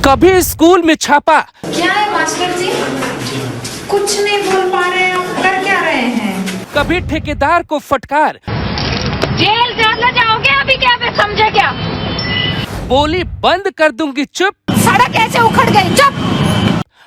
कभी स्कूल में छापा, क्या है मास्टर जी? कुछ नहीं बोल पा रहे हैं, आप कर क्या रहे हैं? कभी ठेकेदार को फटकार, जेल जाना जाओगे अभी क्या? मैं समझे क्या? बोली बंद कर दूंगी चुप। सड़क ऐसे उखड़ गई, चुप।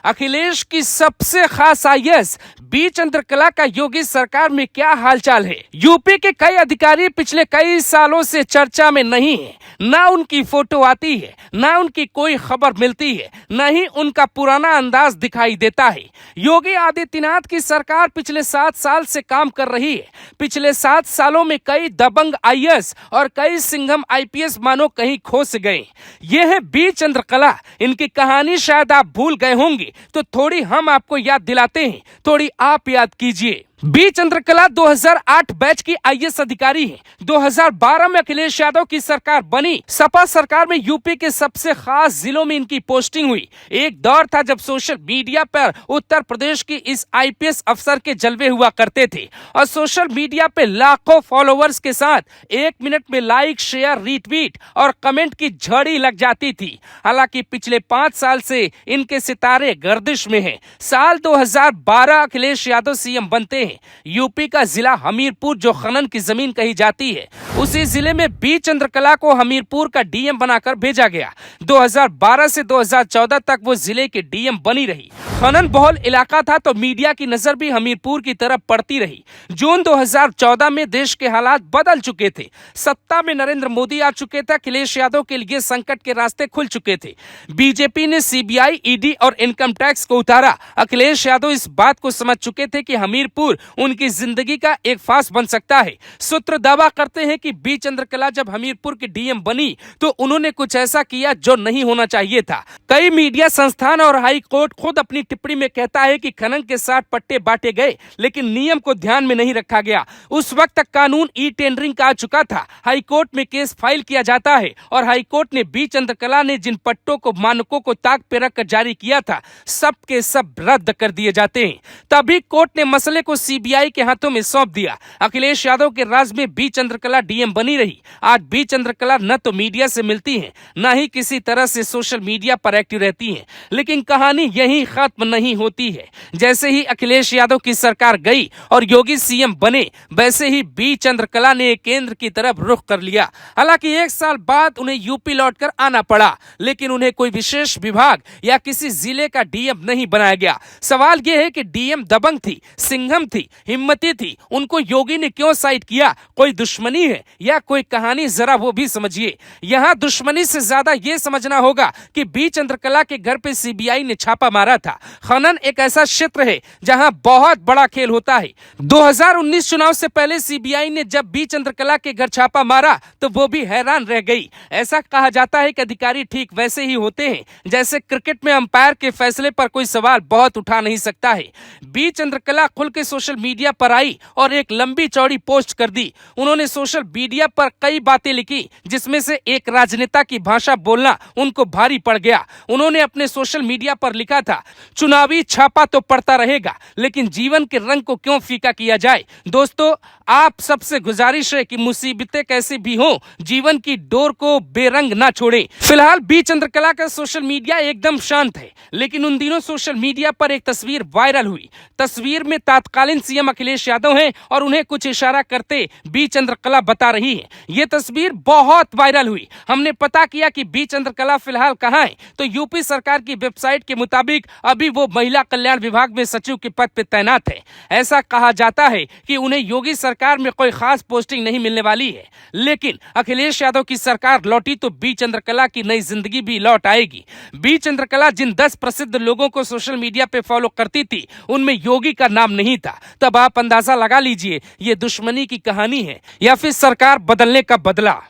अखिलेश की सबसे खास आईएएस बी चंद्रकला का योगी सरकार में क्या हालचाल है? यूपी के कई अधिकारी पिछले कई सालों से चर्चा में नहीं है। ना उनकी फोटो आती है, ना उनकी कोई खबर मिलती है, न ही उनका पुराना अंदाज दिखाई देता है। योगी आदित्यनाथ की सरकार पिछले 7 साल से काम कर रही है। पिछले 7 सालों में कई दबंग आईएएस और कई सिंघम आईपीएस मानो कहीं खोस गए। ये है बी चंद्रकला। इनकी कहानी शायद आप भूल गए होंगे, तो थोड़ी हम आपको याद दिलाते हैं, थोड़ी आप याद कीजिए। बी चंद्रकला 2008 बैच की आईएएस अधिकारी है। 2012 में अखिलेश यादव की सरकार बनी। सपा सरकार में यूपी के सबसे खास जिलों में इनकी पोस्टिंग हुई। एक दौर था जब सोशल मीडिया पर उत्तर प्रदेश की इस आईपीएस अफसर के जलवे हुआ करते थे और सोशल मीडिया पे लाखों फॉलोअर्स के साथ 1 मिनट में लाइक, शेयर, रीट्वीट और कमेंट की झड़ी लग जाती थी। हालांकि पिछले 5 साल से इनके सितारे गर्दिश में हैं। साल 2012 अखिलेश यादव सीएम बनते हैं। यूपी का जिला हमीरपुर, जो खनन की जमीन कही जाती है, उसी जिले में बी चंद्रकला को हमीरपुर का डीएम बनाकर भेजा गया। 2012 से 2014 तक वो जिले के डीएम बनी रही। खनन बहुल इलाका था तो मीडिया की नजर भी हमीरपुर की तरफ पड़ती रही। जून 2014 में देश के हालात बदल चुके थे। सत्ता में नरेंद्र मोदी आ चुके थे। अखिलेश यादव के लिए संकट के रास्ते खुल चुके थे। बीजेपी ने सीबीआई, ईडी और इनकम टैक्स को उतारा। अखिलेश यादव इस बात को समझ चुके थे कि हमीरपुर उनकी जिंदगी का एक फास बन सकता है। सूत्र दावा करते हैं कि बी चंद्रकला जब हमीरपुर की डीएम बनी तो उन्होंने कुछ ऐसा किया जो नहीं होना चाहिए था। कई मीडिया संस्थान और हाई कोर्ट खुद अपनी टिप्पणी में कहता है कि खनन के 60 पट्टे बांटे गए, लेकिन नियम को ध्यान में नहीं रखा गया। उस वक्त तक कानून ई टेंडरिंग का आ चुका था। हाई कोर्ट में केस फाइल किया जाता है और हाई कोर्ट ने बी चंद्रकला ने जिन पट्टों को मानकों को ताक पे रखकर जारी किया था, सब के सब रद्द कर दिए जाते हैं। तभी कोर्ट ने मसले को सीबीआई के हाथों में सौंप दिया। अखिलेश यादव के राज में बी चंद्रकला डीएम बनी रही। आज बी चंद्रकला न तो मीडिया से मिलती हैं, न ही किसी तरह से सोशल मीडिया पर एक्टिव रहती हैं। लेकिन कहानी यहीं खत्म नहीं होती है। जैसे ही अखिलेश यादव की सरकार गई और योगी सीएम बने, वैसे ही बी चंद्रकला ने केंद्र की तरफ रुख कर लिया। हालांकि 1 साल बाद उन्हें यूपी लौटकर आना पड़ा, लेकिन उन्हें कोई विशेष विभाग या किसी जिले का डीएम नहीं बनाया गया। सवाल यह है कि डीएम दबंग थी, सिंघम थी, हिम्मती थी, उनको योगी ने क्यों साइड किया? कोई दुश्मनी है या कोई कहानी? जरा वो भी समझिए। यहाँ दुश्मनी से ज्यादा ये समझना होगा कि बी चंद्रकला के घर पे सीबीआई ने छापा मारा था। खनन एक ऐसा क्षेत्र है जहां बहुत बड़ा खेल होता है। 2019 चुनाव से पहले सीबीआई ने जब बी चंद्रकला के घर छापा मारा तो वो भी हैरान रह गई। ऐसा कहा जाता है कि अधिकारी ठीक वैसे ही होते हैं जैसे क्रिकेट में अंपायर के फैसले पर कोई सवाल बहुत उठा नहीं सकता है। बी चंद्रकला खुल के सोशल मीडिया पर आई और एक लंबी चौड़ी पोस्ट कर दी। उन्होंने सोशल मीडिया पर कई बातें लिखी, जिसमें से एक राजनेता की भाषा बोलना उनको भारी पड़ गया। उन्होंने अपने सोशल मीडिया पर लिखा था, चुनावी छापा तो पड़ता रहेगा, लेकिन जीवन के रंग को क्यों फीका किया जाए। दोस्तों, आप सबसे गुजारिश है कि मुसीबतें कैसी भी हों, जीवन की डोर को बेरंग ना छोड़ें। फिलहाल बी चंद्रकला का सोशल मीडिया एकदम शांत है, लेकिन उन दिनों सोशल मीडिया पर एक तस्वीर वायरल हुई। तस्वीर में तत्कालीन सीएम अखिलेश यादव हैं और उन्हें कुछ इशारा करते बी चंद्रकला बता रही है। ये तस्वीर बहुत वायरल हुई। हमने पता किया कि बी चंद्रकला फिलहाल कहाँ है, तो यूपी सरकार की वेबसाइट के मुताबिक अभी वो महिला कल्याण विभाग में सचिव के पद पर तैनात है। ऐसा कहा जाता है कि उन्हें योगी सरकार में कोई खास पोस्टिंग नहीं मिलने वाली है, लेकिन अखिलेश यादव की सरकार लौटी तो बी चंद्रकला की नई जिंदगी भी लौट आएगी। बी चंद्रकला जिन 10 प्रसिद्ध लोगों को सोशल मीडिया पे फॉलो करती थी, उनमें योगी का नाम नहीं था। तब आप अंदाजा लगा लीजिए ये दुश्मनी की कहानी है या फिर सरकार बदलने का बदला।